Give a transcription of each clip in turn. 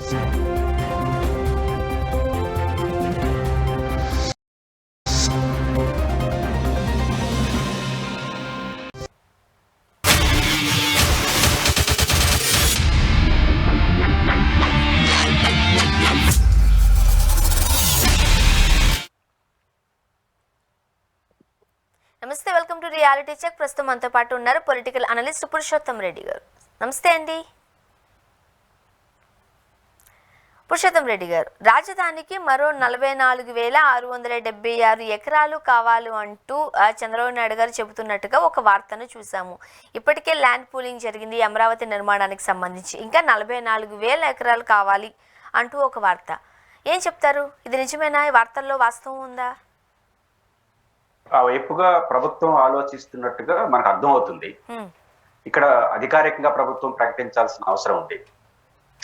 నమస్తే, welcome to reality check. ప్రస్తుతం మనతో పాటు ఉన్నారు పొలిటికల్ అనలిస్ట్ పురుషోత్తం రెడ్డి గారు. నమస్తే అండి. పురుషోత్తం రెడ్డి గారు, రాజధానికి మరో 44,676 ఎకరాలు కావాలి అంటూ చంద్రబాబు నాయుడు గారు చెబుతున్నట్టుగా ఒక వార్తను చూసాము. ఇప్పటికే ల్యాండ్ పూలింగ్ జరిగింది అమరావతి నిర్మాణానికి సంబంధించి. ఇంకా 44,000 ఎకరాలు కావాలి అంటూ ఒక వార్త. ఏం చెప్తారు? ఇది నిజమేనా? ఈ వార్తల్లో వాస్తవం ఉందా? ఆ వైపుగా ప్రభుత్వం ఆలోచిస్తున్నట్టుగా మనకు అర్థం అవుతుంది. ఇక్కడ అధికారికంగా ప్రభుత్వం ప్రకటించాల్సిన అవసరం ఉంది.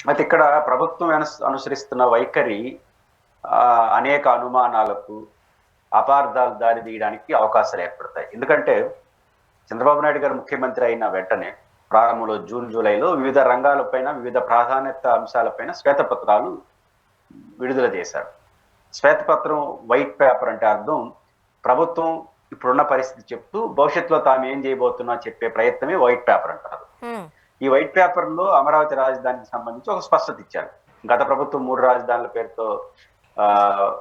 అయితే ఇక్కడ ప్రభుత్వం అనుసరిస్తున్న వైఖరి అనేక అనుమానాలకు, అపార్థాలు దారి తీయడానికి అవకాశాలు ఏర్పడతాయి. ఎందుకంటే చంద్రబాబు నాయుడు గారు ముఖ్యమంత్రి అయిన వెంటనే ప్రారంభంలో జూన్ జూలైలో వివిధ రంగాలపైన, వివిధ ప్రాధాన్యత అంశాలపైన శ్వేతపత్రాలు విడుదల చేశారు. శ్వేతపత్రం, వైట్ పేపర్ అంటే అర్థం ప్రభుత్వం ఇప్పుడున్న పరిస్థితి చెప్తూ భవిష్యత్తులో తాము ఏం చేయబోతున్నా చెప్పే ప్రయత్నమే వైట్ పేపర్ అంటారు. ఈ వైట్ పేపర్ లో అమరావతి రాజధానికి సంబంధించి ఒక స్పష్టత ఇచ్చారు. గత ప్రభుత్వం 3 రాజధానుల పేరుతో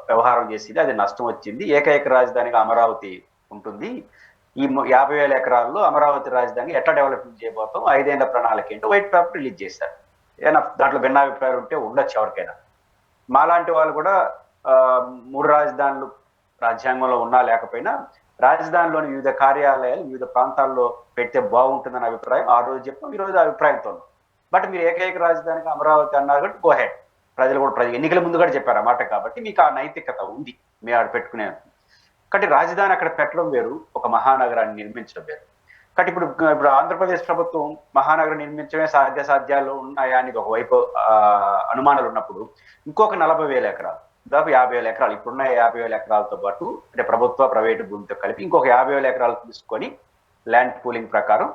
వ్యవహారం చేసింది, అది నష్టం వచ్చింది. ఏకైక రాజధానిగా అమరావతి ఉంటుంది. ఈ 50,000 ఎకరాల్లో అమరావతి రాజధాని ఎట్లా డెవలప్మెంట్ చేయబోతాం, 5 ఏళ్ల ప్రణాళిక ఏంటో వైట్ పేపర్ రిలీజ్ చేశారు. ఏదైనా దాంట్లో భిన్నాభిప్రాయాలు ఉంటే ఉండొచ్చు ఎవరికైనా. మాలాంటి వాళ్ళు కూడా 3 రాజధానులు రాజ్యాంగంలో ఉన్నా లేకపోయినా రాజధానిలోని వివిధ కార్యాలయాలు వివిధ ప్రాంతాల్లో పెడితే బాగుంటుందన్న అభిప్రాయం ఆ రోజు చెప్పాం, ఈ రోజు అభిప్రాయంతో ఉన్నాం. బట్ మీరు ఏకైక రాజధానిగా అమరావతి అన్నారు కాబట్టి గో హెడ్. ప్రజలు కూడా ఎన్నికల ముందు కూడా చెప్పారు ఆ మాట, కాబట్టి మీకు ఆ నైతికత ఉంది మీ ఆడ పెట్టుకునే. కాబట్టి రాజధాని అక్కడ పెట్టడం వేరు, ఒక మహానగరాన్ని నిర్మించడం వేరు. కాబట్టి ఇప్పుడు ఆంధ్రప్రదేశ్ ప్రభుత్వం మహానగరం నిర్మించడమే సాధ్యాలు ఉన్నాయా అనేది ఒకవైపు అనుమానాలు ఉన్నప్పుడు, ఇంకొక 40,000 ఎకరాలు, దాదాపు 50,000 ఎకరాలు, ఇప్పుడున్న 50,000 ఎకరాలతో పాటు అంటే ప్రభుత్వ ప్రైవేటు భూమితో కలిపి ఇంకొక 50,000 ఎకరాలు తీసుకొని ల్యాండ్ పూలింగ్ ప్రకారం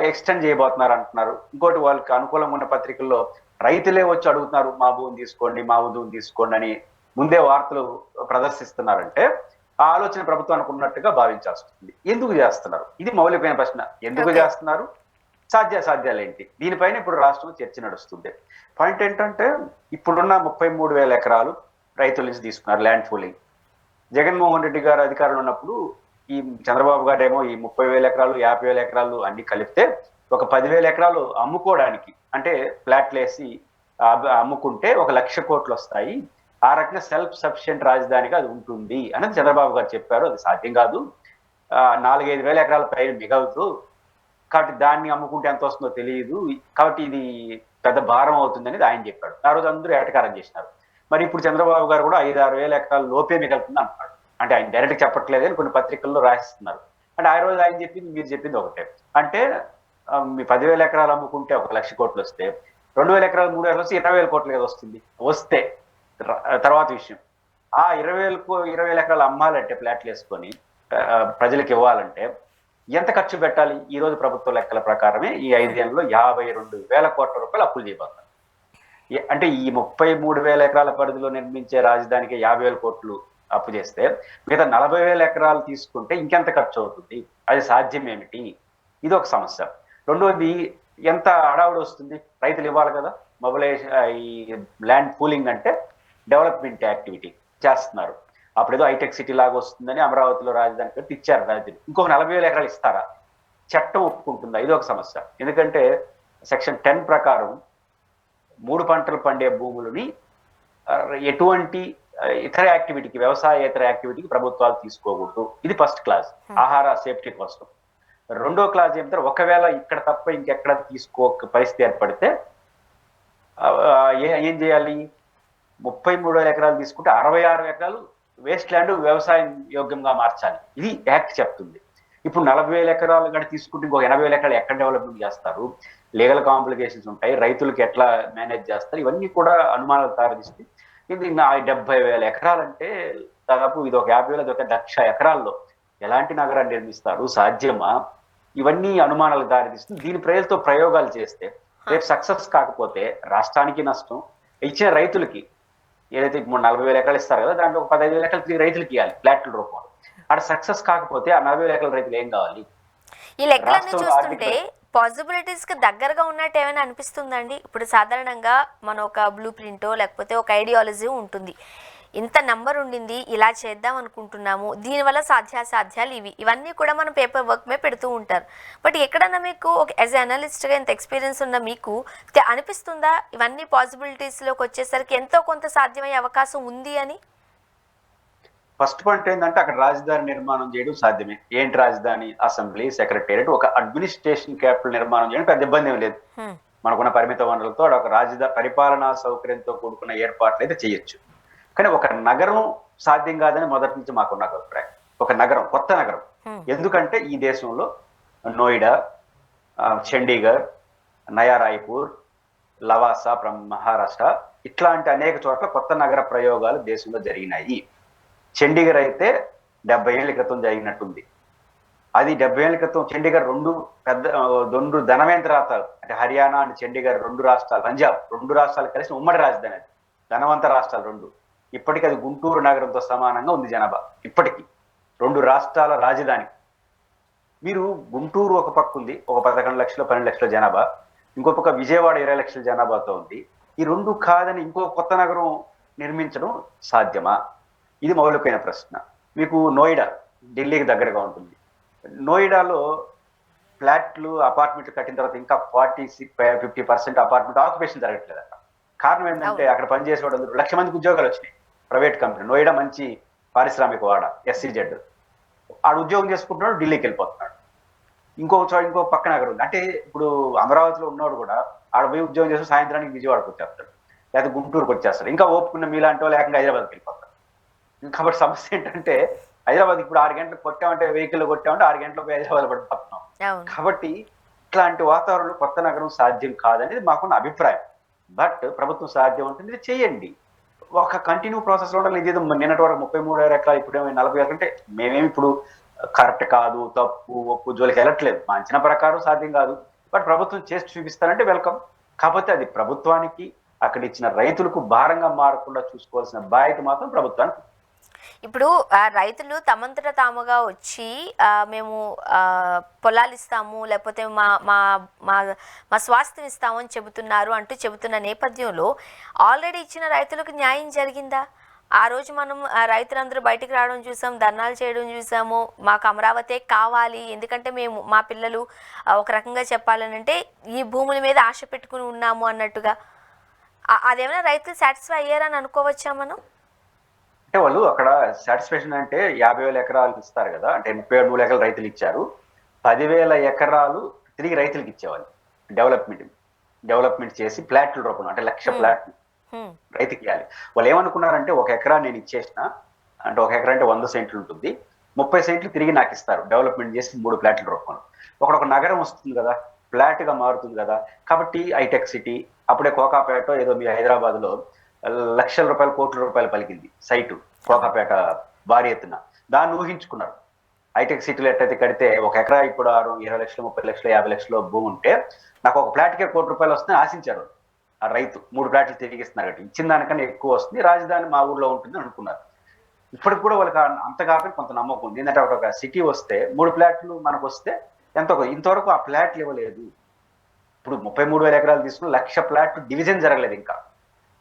ఎక్స్టెండ్ చేయబోతున్నారు అంటున్నారు. ఇంకోటి వాళ్ళకి అనుకూలంగా ఉన్న పత్రికల్లో రైతులే వచ్చి అడుగుతున్నారు, మా భూమి తీసుకోండి, మా భూమి తీసుకోండి అని ముందే వార్తలు ప్రదర్శిస్తున్నారంటే ఆ ఆలోచన ప్రభుత్వానికి ఉన్నట్టుగా భావించాల్సి వస్తుంది. ఎందుకు చేస్తున్నారు? ఇది మౌలికమైన ప్రశ్న. ఎందుకు చేస్తున్నారు, సాధ్యాలు ఏంటి, దీనిపైన ఇప్పుడు రాష్ట్రంలో చర్చ నడుస్తుంది. పాయింట్ ఏంటంటే ఇప్పుడున్న 33,000 ఎకరాలు రైతుల నుంచి తీసుకున్నారు ల్యాండ్ పూలింగ్. జగన్మోహన్ రెడ్డి గారు అధికారంలో ఉన్నప్పుడు ఈ చంద్రబాబు గారు ఏమో ఈ 30,000 ఎకరాలు 50,000 ఎకరాలు అన్ని కలిపితే ఒక 10,000 ఎకరాలు అమ్ముకోవడానికి, అంటే ఫ్లాట్లు వేసి అమ్ముకుంటే 1,00,000 కోట్లు వస్తాయి, ఆ రకంగా సెల్ఫ్ సఫిషియెంట్ రాజధానిగా అది ఉంటుంది అనేది చంద్రబాబు గారు చెప్పారు. అది సాధ్యం కాదు, 4,000-5,000 ఎకరాల పైన మిగలదు, కాబట్టి దాన్ని అమ్ముకుంటే ఎంత వస్తుందో తెలియదు, కాబట్టి ఇది పెద్ద భారం అవుతుంది అనేది ఆయన చెప్పాడు. ఆ రోజు అందరూ ఏటకారం చేసినారు. మరి ఇప్పుడు చంద్రబాబు గారు కూడా 5,000-6,000 ఎకరాల లోపే మిగులుతుంది అంటున్నాడు. అంటే ఆయన డైరెక్ట్ చెప్పట్లేదు అని కొన్ని పత్రికల్లో రాసిస్తున్నారు. అంటే ఆ రోజు ఆయన చెప్పింది మీరు చెప్పింది ఒకటే. అంటే మీ 10,000 ఎకరాలు అమ్ముకుంటే 1,00,000 కోట్లు వస్తే 2,000 ఎకరాలు 3,000 వస్తే 20,000 కోట్లు కదా వస్తుంది. వస్తే తర్వాత విషయం, ఆ 20,000 ఎకరాలు అమ్మాలంటే ఫ్లాట్లు వేసుకొని ప్రజలకు ఇవ్వాలంటే ఎంత ఖర్చు పెట్టాలి? ఈ రోజు ప్రభుత్వ లెక్కల ప్రకారమే ఈ 5 ఏళ్లలో 52,000 కోట్ల రూపాయలు అప్పులు చేయబోతారు. అంటే ఈ 33,000 ఎకరాల పరిధిలో నిర్మించే రాజధానికి 50,000 కోట్లు అప్పు చేస్తే మిగతా 40,000 ఎకరాలు తీసుకుంటే ఇంకెంత ఖర్చు అవుతుంది? అది సాధ్యం ఏమిటి? ఇది ఒక సమస్య. రెండోది, ఎంత అడావుడు వస్తుంది? రైతులు ఇవ్వాలి కదా. మొబిలైజేషన్, ఈ ల్యాండ్ పూలింగ్ అంటే డెవలప్మెంట్ యాక్టివిటీ చేస్తున్నారు. అప్పుడేదో హైటెక్ సిటీ లాగా వస్తుందని అమరావతిలో రాజధాని పెట్టి ఇచ్చారు రాజధాని. ఇంకొక 40,000 ఎకరాలు ఇస్తారా? చట్టం ఒప్పుకుంటుందా? ఇది ఒక సమస్య. ఎందుకంటే సెక్షన్ 10 ప్రకారం 3 పంటలు పండే భూములని ఎటువంటి ఇతర యాక్టివిటీకి, వ్యవసాయేతర యాక్టివిటీకి ప్రభుత్వాలు తీసుకోకూడదు. ఇది ఫస్ట్ క్లాజ్, ఆహార సేఫ్టీ కోసం. రెండో క్లాజ్ ఏమంటారు, ఒకవేళ ఇక్కడ తప్ప ఇంకెక్కడ తీసుకోక పరిస్థితి ఏర్పడితే ఏం చేయాలి? 33,000 ఎకరాలు తీసుకుంటే 66 ఎకరాలు వేస్ట్ ల్యాండ్ వ్యవసాయం యోగ్యంగా మార్చాలి. ఇది యాక్ట్ చెప్తుంది. ఇప్పుడు 40,000 ఎకరాలు కానీ తీసుకుంటే ఇంకో 80,000 ఎకరాలు ఎక్కడ డెవలప్మెంట్ చేస్తారు? లీగల్ కాంప్లికేషన్స్ ఉంటాయి, రైతులకు ఎట్లా మేనేజ్ చేస్తారు? ఇవన్నీ కూడా అనుమానాలు దారితీస్తాయి. ఇది 70,000 ఎకరాలు అంటే దాదాపు ఇది ఒక 50,000, అది ఒక 1,00,000 ఎకరాల్లో ఎలాంటి నగరాన్ని నిర్మిస్తారు? సాధ్యమా? ఇవన్నీ అనుమానాలకు దారితీస్తుంది. దీని ప్రజలతో ప్రయోగాలు చేస్తే రేపు సక్సెస్ కాకపోతే రాష్ట్రానికి నష్టం, ఇచ్చిన రైతులకి ఏదైతే ఇప్పుడు 40,000 ఎకరాలు ఇస్తారు కదా, దాంట్లో ఒక 15,000 ఎకరాలు తిరిగి రైతులకి ఇవ్వాలి ప్లాట్ల రూపంలో. అక్కడ సక్సెస్ కాకపోతే ఆ 40,000 ఎకరాల రైతులు ఏం కావాలి? ఈ లెక్కలన్నీ రాష్ట్రంలో ఆర్థిక చూస్తుంటే పాసిబిలిటీస్ కి దగ్గరగా ఉన్నట్టు ఏమైనా అనిపిస్తుందండి? ఇప్పుడు సాధారణంగా మన ఒక బ్లూ ప్రింటో లేకపోతే ఒక ఐడియాలజీ ఉంటుంది, ఇంత నెంబర్ ఉండింది, ఇలా చేద్దాం అనుకుంటున్నాము, దీనివల్ల సాధ్యాసాధ్యాలు ఇవన్నీ కూడా మనం పేపర్ వర్క్ మీద పెడుతూ ఉంటారు. బట్ ఎక్కడన్నా మీకు ఒక యాజ్ అనలిస్ట్గా ఇంత ఎక్స్పీరియన్స్ ఉన్న మీకు అనిపిస్తుందా ఇవన్నీ పాసిబిలిటీస్లోకి వచ్చేసరికి ఎంతో కొంత సాధ్యమయ్యే అవకాశం ఉంది అని? ఫస్ట్ పాయింట్ ఏంటంటే అక్కడ రాజధాని నిర్మాణం చేయడం సాధ్యమే. ఏంటి రాజధాని? అసెంబ్లీ, సెక్రటేరియట్, ఒక అడ్మినిస్ట్రేషన్ క్యాపిటల్ నిర్మాణం చేయడం పెద్ద ఇబ్బంది ఏం లేదు. మనకున్న పరిమిత వనరులతో ఒక రాజధాని పరిపాలనా సౌకర్యంతో కూడుకున్న ఏర్పాట్లు అయితే చేయొచ్చు. కానీ ఒక నగరం సాధ్యం కాదని మొదటి నుంచి మాకున్న అభిప్రాయం. ఒక నగరం, కొత్త నగరం. ఎందుకంటే ఈ దేశంలో నోయిడా, చండీగఢ్, నయా రాయ్పూర్, లవాసా ఫ్రమ్ మహారాష్ట్ర, ఇట్లాంటి అనేక చోట్ల కొత్త నగర ప్రయోగాలు దేశంలో జరిగినాయి. చండీగఢ్ అయితే 70 ఏళ్ల క్రితం జరిగినట్టుంది. అది 70 ఏళ్ల క్రితం చండీగఢ్ రెండు ధనవేంద్ర రాష్ట్రాలు, అంటే హర్యానా అండ్ చండీగఢ్ 2 రాష్ట్రాలు, పంజాబ్ 2 రాష్ట్రాలు కలిసి ఉమ్మడి రాజధాని. అది ధనవంత రాష్ట్రాలు 2. ఇప్పటికీ అది గుంటూరు నగరంతో సమానంగా ఉంది జనాభా. ఇప్పటికీ 2 రాష్ట్రాల రాజధాని. మీరు గుంటూరు ఒక పక్క ఉంది, ఒక 11 లక్షల 12 లక్షల జనాభా, ఇంకో పక్క విజయవాడ 20 లక్షల జనాభాతో ఉంది. ఈ 2 కాదని ఇంకో కొత్త నగరం నిర్మించడం సాధ్యమా? ఇది మౌలికమైన ప్రశ్న. మీకు నోయిడా ఢిల్లీకి దగ్గరగా ఉంటుంది. నోయిడాలో ఫ్లాట్లు, అపార్ట్మెంట్లు కట్టిన తర్వాత ఇంకా 40-50% అపార్ట్మెంట్ ఆక్యుపేషన్ జరగట్లేదు అక్కడ. కారణం ఏంటంటే అక్కడ పనిచేసే వాళ్ళు 1 లక్ష మందికి ఉద్యోగాలు వచ్చినాయి. Private company. నోయిడా మంచి పారిశ్రామిక వాడ, SEZ. ఆడు ఉద్యోగం చేసుకుంటున్నాడు, ఢిల్లీకి వెళ్ళిపోతున్నాడు. ఇంకో పక్క నగరం ఉంది. అంటే ఇప్పుడు అమరావతిలో ఉన్నవాడు కూడా ఆడ పోయి ఉద్యోగం చేసి సాయంత్రానికి విజయవాడకు వచ్చేస్తాడు, లేకపోతే గుంటూరుకు వచ్చేస్తాడు. ఇంకా ఓపుకున్న మీలాంటి వాళ్ళు ఏకంగా హైదరాబాద్కి వెళ్ళిపోతారు. కాబట్టి సమస్య ఏంటంటే హైదరాబాద్ ఇప్పుడు 6 గంటలకు కొట్టామంటే, వెహికల్ కొట్టామంటే 6 గంటలకు హైదరాబాద్ పడిపోతున్నాం. కాబట్టి ఇట్లాంటి వాతావరణంలో కొత్త నగరం సాధ్యం కాదనేది మాకున్న అభిప్రాయం. బట్ ప్రభుత్వం సాధ్యం ఉంటుంది, ఇది చేయండి. ఒక కంటిన్యూ ప్రాసెస్ లో ఇది నిన్నటి వరకు 33 ఎకరాలు, ఇప్పుడు 40 ఎకరాలు. అంటే మేమేమి ఇప్పుడు కరెక్ట్ కాదు, తప్పు, ఒప్పు జోలికి వెళ్ళట్లేదు. మా అంచనా ప్రకారం సాధ్యం కాదు, బట్ ప్రభుత్వం చేసి చూపిస్తానంటే వెల్కమ్. కాకపోతే అది ప్రభుత్వానికి, అక్కడ ఇచ్చిన రైతులకు భారంగా మారకుండా చూసుకోవాల్సిన బాధ్యత మాత్రం ప్రభుత్వానికి. ఇప్పుడు రైతులు తమంతట తాముగా వచ్చి మేము పొలాలు ఇస్తాము, లేకపోతే మా మా మా మా స్వాస్థ్యం ఇస్తాము అని చెబుతున్న నేపథ్యంలో ఆల్రెడీ ఇచ్చిన రైతులకు న్యాయం జరిగిందా? ఆ రోజు మనం రైతులందరూ బయటికి రావడం చూసాం, ధర్నాలు చేయడం చూసాము, మాకు అమరావతి కావాలి, ఎందుకంటే మేము మా పిల్లలు ఒక రకంగా చెప్పాలనంటే ఈ భూముల మీద ఆశ పెట్టుకుని ఉన్నాము అన్నట్టుగా. అదేమైనా రైతులు సాటిస్ఫై అయ్యారని అనుకోవచ్చా మనం? అంటే వాళ్ళు అక్కడ సాటిస్ఫాక్షన్ అంటే 50,000 ఎకరాలు ఇస్తారు కదా, అంటే 37 ఎకరాలు రైతులు ఇచ్చారు. 10,000 ఎకరాలు తిరిగి రైతులకు ఇచ్చేవాళ్ళు. డెవలప్మెంట్ చేసి ప్లాట్ల రూపంలో, అంటే 1,00,000 ప్లాట్లు రైతుకి ఇవ్వాలి. వాళ్ళు ఏమనుకున్నారంటే, 1 ఎకరా నేను ఇచ్చేసిన, అంటే 1 ఎకరా అంటే 100 సెంట్లు ఉంటుంది, 30 సెంట్లు తిరిగి నాకు ఇస్తారు డెవలప్మెంట్ చేసి 3 ప్లాట్ల రూపంలో. ఒక నగరం వస్తుంది కదా, ఫ్లాట్ గా మారుతుంది కదా. కాబట్టి హైటెక్ సిటీ, అప్పుడే కోకాపేట ఏదో మీ హైదరాబాద్ లో లక్షల రూపాయలు, కోట్ల రూపాయలు పలికింది సైటు, కోకాపేట భారీ ఎత్తున. దాన్ని ఊహించుకున్నారు. హైటెక్ సిటీలో ఎట్టయితే కడితే 1 ఎకరా ఇప్పుడు 20 లక్షలు, 30 లక్షలు, 50 లక్షలు భూమి ఉంటే నాకు 1 ఫ్లాట్కే 1 కోటి రూపాయలు వస్తుందని ఆశించారు ఆ రైతు. 3 ఫ్లాట్లు తిరిగిస్తున్నారు కాబట్టి ఇచ్చిన దానికన్నా ఎక్కువ వస్తుంది, రాజధాని మా ఊర్లో ఉంటుంది అనుకున్నారు. ఇప్పటికి కూడా వాళ్ళకి అంత కాకపోతే కొంత నమ్మకం ఉంది. ఏంటంటే ఒక సిటీ వస్తే 3 ఫ్లాట్లు మనకు వస్తే ఎంతో, ఇంతవరకు ఆ ఫ్లాట్లు ఇవ్వలేదు. ఇప్పుడు 33,000 ఎకరాలు తీసుకుని 1,00,000 ఫ్లాట్లు డివిజన్ జరగలేదు. ఇంకా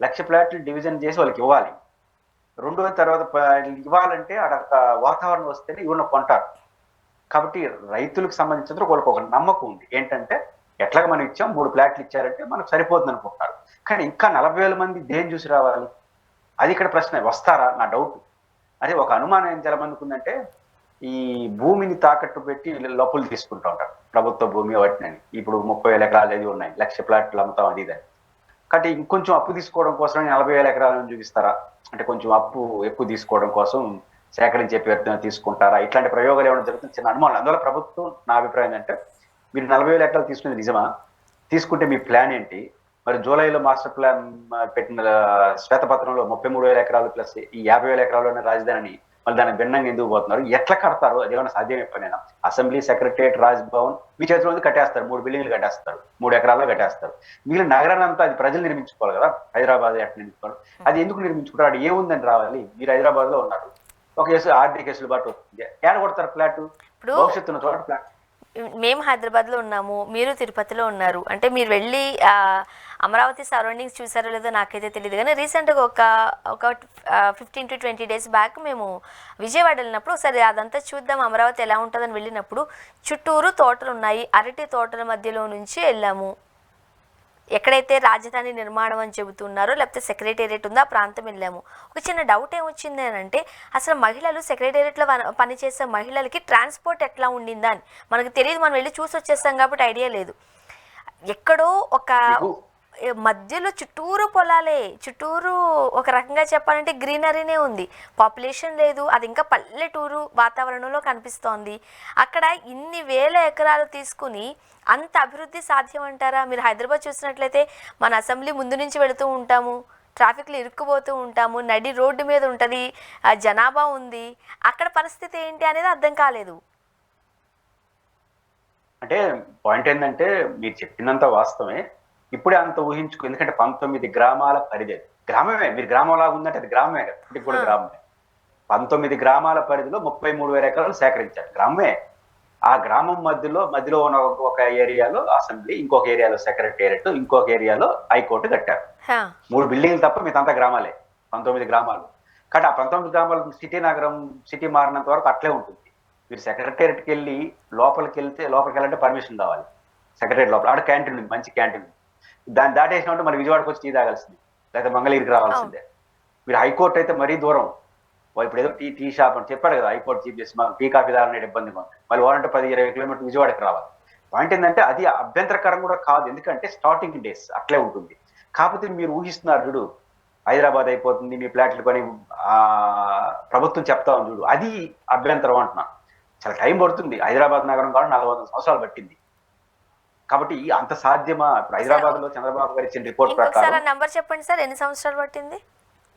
1,00,000 ఫ్లాట్లు డివిజన్ చేసి వాళ్ళకి ఇవ్వాలి. 2వ తర్వాత ఇవ్వాలంటే అక్కడ వాతావరణం వస్తేనే ఇవ్వడం కొంటారు. కాబట్టి రైతులకు సంబంధించిన వాళ్ళకి ఒక నమ్మకం ఉంది. ఏంటంటే ఎట్లాగా మనం ఇచ్చాం, 3 ఫ్లాట్లు ఇచ్చారంటే మనకు సరిపోతుంది అనుకుంటారు. కానీ ఇంకా 40,000 మంది దేని చూసి రావాలి? అది ఇక్కడ ప్రశ్న. వస్తారా? నా డౌట్. అదే ఒక అనుమానం ఏం చాలా మందికి ఉందంటే, ఈ భూమిని తాకట్టు పెట్టి లోపలు తీసుకుంటూ ఉంటారు, ప్రభుత్వ భూమి వాటిని. ఇప్పుడు 30,000 ఎకరాలు అది ఉన్నాయి, 1,00,000 ఫ్లాట్లు అమ్ముతాం అది ఇది. కాబట్టి ఇంకొంచెం అప్పు తీసుకోవడం కోసం 40,000 ఎకరాలను చూపిస్తారా? అంటే కొంచెం అప్పు ఎక్కువ తీసుకోవడం కోసం సేకరించే పేరుతో తీసుకుంటారా? ఇట్లాంటి ప్రయోగాలు ఏమైనా జరుగుతుంది, చిన్న అనుమానం. అందువల్ల ప్రభుత్వం, నా అభిప్రాయం ఏంటంటే, మీరు 40,000 ఎకరాలు తీసుకునేది నిజమా? తీసుకుంటే మీ ప్లాన్ ఏంటి? మరి జూలైలో మాస్టర్ ప్లాన్ పెట్టిన శ్వేతపత్రంలో 33,000 ఎకరాలు ప్లస్ ఈ 50,000 ఎకరాల్లోనే రాజధానిని మళ్ళీ దానికి భిన్నంగా ఎందుకు పోతున్నారు, ఎట్లా కడతారు, అదేమైనా సాధ్యమే పనేనా? అసెంబ్లీ, సెక్రటరియట్, రాజ్ భవన్ మీ చేతిలో ఉంది కట్టేస్తారు, 3 బిల్డింగ్లు కట్టేస్తారు, 3 ఎకరాల్లో కట్టేస్తారు. మిగిలిన నగరాన్ని అంతా అది ప్రజలు నిర్మించుకోవాలి కదా. హైదరాబాద్ ఎట్లా నిర్మించుకోవాలి, అది ఎందుకు నిర్మించుకుంటారు? అది ఏముందని రావాలి? మీరు హైదరాబాద్ లో ఉన్నారు, ఒక కేసు ఆర్థిక వెసులుబాటు వస్తుంది, ఏడ కొడతారు ఫ్లాట్? భవిష్యత్తున్న చోట ఫ్లాట్. మేము హైదరాబాద్లో ఉన్నాము, మీరు తిరుపతిలో ఉన్నారు, అంటే మీరు వెళ్ళి అమరావతి సరౌండింగ్స్ చూసారో లేదో నాకైతే తెలియదు, కానీ రీసెంట్గా ఒక 15 to 20 days బ్యాక్ మేము విజయవాడ వెళ్ళినప్పుడు ఒకసారి అదంతా చూద్దాం అమరావతి ఎలా ఉంటుందని వెళ్ళినప్పుడు చుట్టూరు తోటలు ఉన్నాయి, అరటి తోటల మధ్యలో నుంచి వెళ్ళాము. ఎక్కడైతే రాజధాని నిర్మాణం అని చెబుతున్నారో లేకపోతే సెక్రటేరియట్ ఉందో ఆ ప్రాంతం వెళ్ళాము. ఒక చిన్న డౌట్ ఏమొచ్చింది అని అంటే, అసలు మహిళలు సెక్రటేరియట్లో పనిచేసే మహిళలకి ట్రాన్స్పోర్ట్ ఎట్లా ఉండిందా అని మనకు తెలియదు. మనం వెళ్ళి చూసి వచ్చేస్తాం కాబట్టి ఐడియా లేదు. ఎక్కడో ఒక మధ్యలో చుట్టూరు పొలాలే, చుట్టూరు ఒక రకంగా చెప్పాలంటే గ్రీనరీనే ఉంది, పాపులేషన్ లేదు, అది ఇంకా పల్లెటూరు వాతావరణంలో కనిపిస్తోంది. అక్కడ ఇన్ని వేల ఎకరాలు తీసుకుని అంత అభివృద్ధి సాధ్యం అంటారా? మీరు హైదరాబాద్ చూసినట్లయితే మన అసెంబ్లీ ముందు నుంచి వెళుతూ ఉంటాము, ట్రాఫిక్లో ఇరుక్కుపోతూ ఉంటాము, నడి రోడ్డు మీద ఉంటుంది, జనాభా ఉంది. అక్కడ పరిస్థితి ఏంటి అనేది అర్థం కాలేదు. అంటే పాయింట్ ఏంటంటే మీరు చెప్పినంత వాస్తవమే, ఇప్పుడే అంత ఊహించుకో. ఎందుకంటే 19 గ్రామాల పరిధి, గ్రామమే, మీరు గ్రామం లాగా ఉందంటే అది గ్రామమే కదా, ఇప్పటికి కూడా గ్రామమే. 19 గ్రామాల పరిధిలో 33,000 ఎకరాలు సేకరించారు, గ్రామమే. ఆ గ్రామం మధ్యలో ఉన్న ఒక ఏరియాలో అసెంబ్లీ, ఇంకొక ఏరియాలో సెక్రటేరియట్, ఇంకొక ఏరియాలో హైకోర్టు కట్టారు. 3 బిల్డింగ్లు తప్ప మిగతా గ్రామాలే, 19 గ్రామాలు. కాబట్టి ఆ 19 గ్రామాలు సిటీ మారినంత వరకు అట్లే ఉంటుంది. మీరు సెక్రటేరియట్కి వెళ్ళి లోపలికి వెళ్ళాలంటే పర్మిషన్ కావాలి. సెక్రటేరియట్ లోపల ఆడ క్యాంటీన్ ఉంది, మంచి క్యాంటీన్ ఉంది. దాన్ని దాటేసినట్టు మరి విజయవాడకు వచ్చి టీ తాగాల్సింది, లేకపోతే మంగళగిరికి రావాల్సిందే. మీరు హైకోర్టు అయితే మరీ దూరం. ఇప్పుడు ఏదో టీ షాప్ అని చెప్పాడు కదా హైకోర్టు చీఫ్ జస్టిస్, మాకు టీ కాఫీ తాగాలనే ఇబ్బంది ఉంది, మళ్ళీ వారంటే 10-20 కిలోమీటర్లు విజయవాడకి రావాలి. పాయింట్ ఏంటంటే అది అభ్యంతరకరం కూడా కాదు, ఎందుకంటే స్టార్టింగ్ డేస్ అట్లే ఉంటుంది. కాకపోతే మీరు ఊహిస్తున్నారు చూడు, హైదరాబాద్ అయిపోతుంది మీ ఫ్లాట్లు కొని ప్రభుత్వం చెప్తా ఉంది చూడు, అది అభ్యంతరం అంటున్నాను. చాలా టైం పడుతుంది. హైదరాబాద్ నగరం కాబట్టి 400 సంవత్సరాలు పట్టింది. కాబట్టి అంత సాధ్యమా? ఇప్పుడు హైదరాబాద్ లో చంద్రబాబు గారు ఇచ్చిన రిపోర్ట్ ప్రకారం నంబర్ చెప్పండి సార్, ఎన్ని సంవత్సరాలు పట్టింది?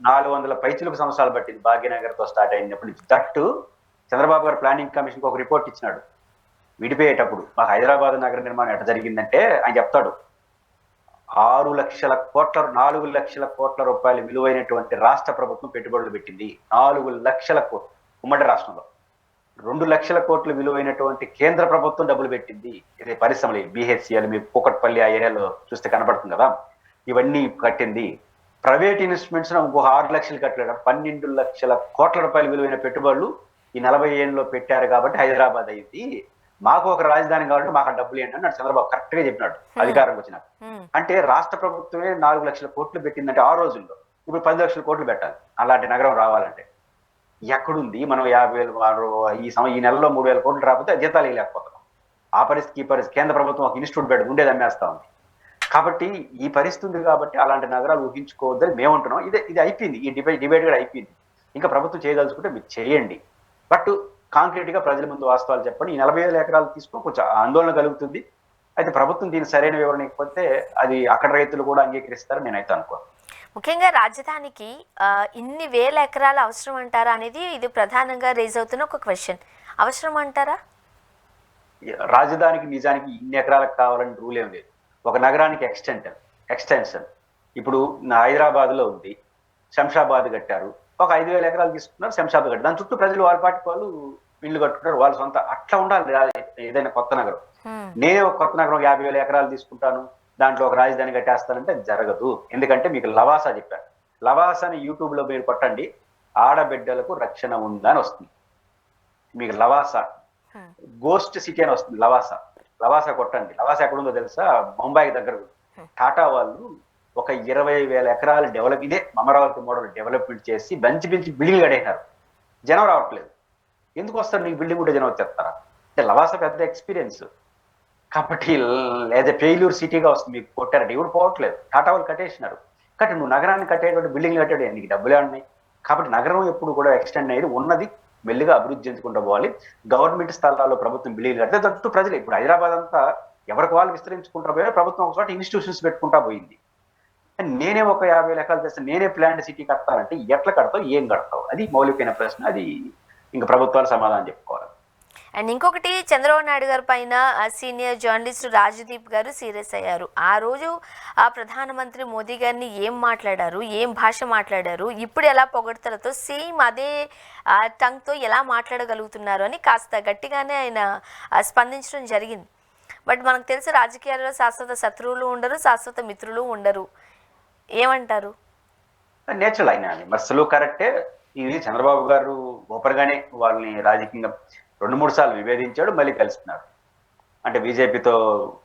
400 పైచిలకు సంవత్సరాలు పట్టింది భాగ్యనగర్ తో స్టార్ట్ అయినప్పుడు నుంచి. దట్టు చంద్రబాబు గారు ప్లానింగ్ కమిషన్ ఒక రిపోర్ట్ ఇచ్చినాడు విడిపోయేటప్పుడు. మాకు హైదరాబాద్ నగర నిర్మాణం ఎట్లా జరిగిందంటే ఆయన చెప్తాడు, 4 లక్షల కోట్ల రూపాయలు విలువైనటువంటి రాష్ట్ర ప్రభుత్వం పెట్టుబడులు పెట్టింది. 4 లక్షల కోట్లు ఉమ్మడి రాష్ట్రంలో. 2 లక్షల కోట్లు విలువైనటువంటి కేంద్ర ప్రభుత్వం డబ్బులు పెట్టింది. ఇది పరిశ్రమలు, BHCL, మీ కూకట్పల్లి ఆ ఏరియాలో చూస్తే కనపడుతుంది కదా, ఇవన్నీ కట్టింది. ప్రైవేట్ ఇన్వెస్ట్మెంట్స్ ఇంకొక 6 లక్షలు కట్టలేడు. 12 లక్షల కోట్ల రూపాయలు విలువైన పెట్టుబడులు ఈ 40 ఏళ్ళలో పెట్టారు కాబట్టి హైదరాబాద్ అయింది. మాకు ఒక రాజధాని కావాలంటే మాకు డబ్బులు ఏంటని చంద్రబాబు కరెక్ట్ గా చెప్పినాడు అధికారంకి వచ్చినాక. అంటే రాష్ట్ర ప్రభుత్వమే 4 లక్షల కోట్లు పెట్టిందంటే ఆ రోజుల్లో, ఇప్పుడు 10 లక్షల కోట్లు పెట్టాలి అలాంటి నగరం రావాలంటే. ఎక్కడుంది? మనం 50,000 ఈ నెలలో 3,000 కోట్లు రాకపోతే జీతాలు వేయలేకపోతున్నాం. ఆ పరిస్థితి కేంద్ర ప్రభుత్వం ఒక ఇన్స్టిట్యూట్ పెట్టి ఉండేది అమ్మేస్తా ఉంది. కాబట్టి ఈ పరిస్థితి ఉంది కాబట్టి అలాంటి నగరాలు ఊహించుకోవద్దని మేము అంటున్నాం. ఇది అయిపోయింది, ఈ డిబేట్ కూడా అయిపోయింది. ఇంకా ప్రభుత్వం చేయదలుచుకుంటే మీరు చేయండి, బట్ కాంక్రీట్ గా ప్రజల ముందు వాస్తవాలు చెప్పండి. ఈ 40,000 ఎకరాలు తీసుకుని కొంచెం ఆందోళన కలుగుతుంది. అయితే ప్రభుత్వం దీని సరైన వివరణ ఇకపోతే అది అక్కడ రైతులు కూడా అంగీకరిస్తారని నేనైతే అనుకోను. ముఖ్యంగా రాజధానికి ఇన్ని వేల ఎకరాలు అవసరం అంటారా అనేది ఇది ప్రధానంగా రేజ్ అవుతున్న ఒక క్వశ్చన్. అవసరం అంటారా? రాజధానికి నిజానికి ఇన్ని ఎకరాలకు కావాలని రూల్ ఏం లేదు. ఒక నగరానికి ఎక్స్టెన్షన్ ఇప్పుడు హైదరాబాద్ లో ఉంది, శంషాబాద్ కట్టారు, ఒక 5,000 ఎకరాలు తీసుకున్నారు, శంషాబాద్ కట్టారు. దాని చుట్టూ ప్రజలు వాళ్ళ పాటికి వాళ్ళు ఇల్లు కట్టుకుంటారు, వాళ్ళ సొంత. అట్లా ఉండాలి ఏదైనా కొత్త నగరం. నేనే ఒక కొత్త నగరం 50,000 ఎకరాలు తీసుకుంటాను, దాంట్లో ఒక రాజధాని కట్టేస్తానంటే జరగదు. ఎందుకంటే మీకు లవాసా చెప్పారు. లవాసాని యూట్యూబ్ లో మీరు కొట్టండి, ఆడబిడ్డలకు రక్షణ ఉందా అని వస్తుంది. మీకు లవాసా గోస్ట్ సిటీ అని వస్తుంది. లవాసా కొట్టండి. లవాసా ఎక్కడుందో తెలుసా? ముంబైకి దగ్గర. టాటా వాళ్ళు ఒక 20,000 ఎకరాలు ఇదే అమరావతి మోడల్ డెవలప్మెంట్ చేసి బంచి బిల్డింగ్ కట్టేసినారు. జనం రావట్లేదు. ఎందుకు వస్తారు? నీకు బిల్డింగ్ ఉంటే జనం వచ్చేస్తారా? అంటే లవాసా పెద్ద ఎక్స్పీరియన్స్ కాబట్టి యాజ్ ఎ ఫెయిల్యూర్ సిటీగా వస్తుంది. మీకు కొట్టారంటే ఎవరు పోవట్లేదు. టాటా వాళ్ళు కట్టేసినారు. కాబట్టి నువ్వు నగరాన్ని కట్టేటువంటి బిల్డింగ్లు కట్టాడు, నీకు డబ్బులే ఉన్నాయి. కాబట్టి నగరం ఎప్పుడు కూడా ఎక్స్టెండ్ అయ్యేది ఉన్నది మెల్లిగా అభివృద్ధి చెందుకుంటూ పోవాలి. గవర్నమెంట్ స్థలాల్లో ప్రభుత్వం బిల్డింగ్లు కడితే చుట్టూ ప్రజలు, ఇప్పుడు హైదరాబాద్ అంతా ఎవరికి వాళ్ళు విస్తరించుకుంటా పోయారు, ప్రభుత్వం ఒక చోట ఇన్స్టిట్యూషన్స్ పెట్టుకుంటా పోయింది. నేనే ఒక 50,000 ఎకరాలు చేస్తాను, నేనే ప్లాంట్ సిటీ కడతానంటే ఎట్లా కడతావు, ఏం కడతావు? అది మౌలికమైన ప్రశ్న. అది ఇంకా ప్రభుత్వాలు సమాధానం చెప్పుకోవాలి. అండ్ ఇంకొకటి, చంద్రబాబు నాయుడు గారి పైన సీనియర్ జర్నలిస్ట్ రాజదీప్ గారు సీరియస్ అయ్యారు. ఆ రోజు ఆ ప్రధానమంత్రి మోదీ గారిని ఏం మాట్లాడారు, ఏం భాష మాట్లాడారు, ఇప్పుడు ఎలా పొగడ్తలతో సేమ్ అదే టంగ్తో ఎలా మాట్లాడగలుగుతున్నారు అని కాస్త గట్టిగానే ఆయన స్పందించడం జరిగింది. బట్ మనకు తెలుసు రాజకీయాల్లో శాశ్వత శత్రువులు ఉండరు, శాశ్వత మిత్రులు ఉండరు. ఏమంటారు? నేచురల్ అయినా విమర్శలు కరెక్టే. ఇది చంద్రబాబు గారు ఓపరగానే వాళ్ళని రాజకీయంగా 2-3 సార్లు విభేదించాడు, మళ్ళీ కలుస్తున్నాడు. అంటే బీజేపీతో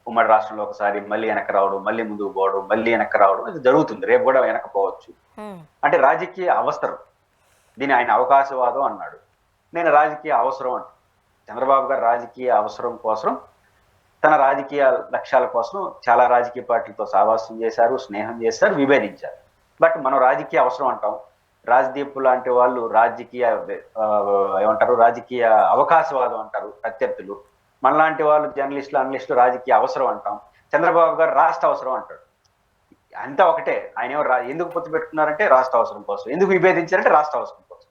ఉమ్మడి రాష్ట్రంలో ఒకసారి మళ్ళీ వెనక్కి రావడం, మళ్ళీ ముందుకు పోవడం, మళ్ళీ వెనక్కి రావడం, ఇది జరుగుతుంది. రేపు కూడా వెనక్కిపోవచ్చు. అంటే రాజకీయ అవసరం, దీన్ని ఆయన అవకాశవాదం అన్నాడు, నేను రాజకీయ అవసరం అంట. చంద్రబాబు గారు రాజకీయ అవసరం కోసం, తన రాజకీయ లక్ష్యాల కోసం చాలా రాజకీయ పార్టీలతో సహవాసం చేశారు, స్నేహం చేశారు, విభేదించారు. బట్ మనం రాజకీయ అవసరం అంటాం. రాజ్దీప్ లాంటి వాళ్ళు రాజకీయ ఏమంటారు, రాజకీయ అవకాశవాదం అంటారు ప్రత్యర్థులు. మనలాంటి వాళ్ళు జర్నలిస్టులు, అనలిస్టులు రాజకీయ అవసరం అంటాం. చంద్రబాబు గారు రాష్ట్ర అవసరం అంటాడు. అంతా ఒకటే. ఆయన ఎందుకు పొత్తు పెట్టుకున్నారంటే రాష్ట్ర అవసరం కోసం, ఎందుకు విభేదించారంటే రాష్ట్ర అవసరం కోసం.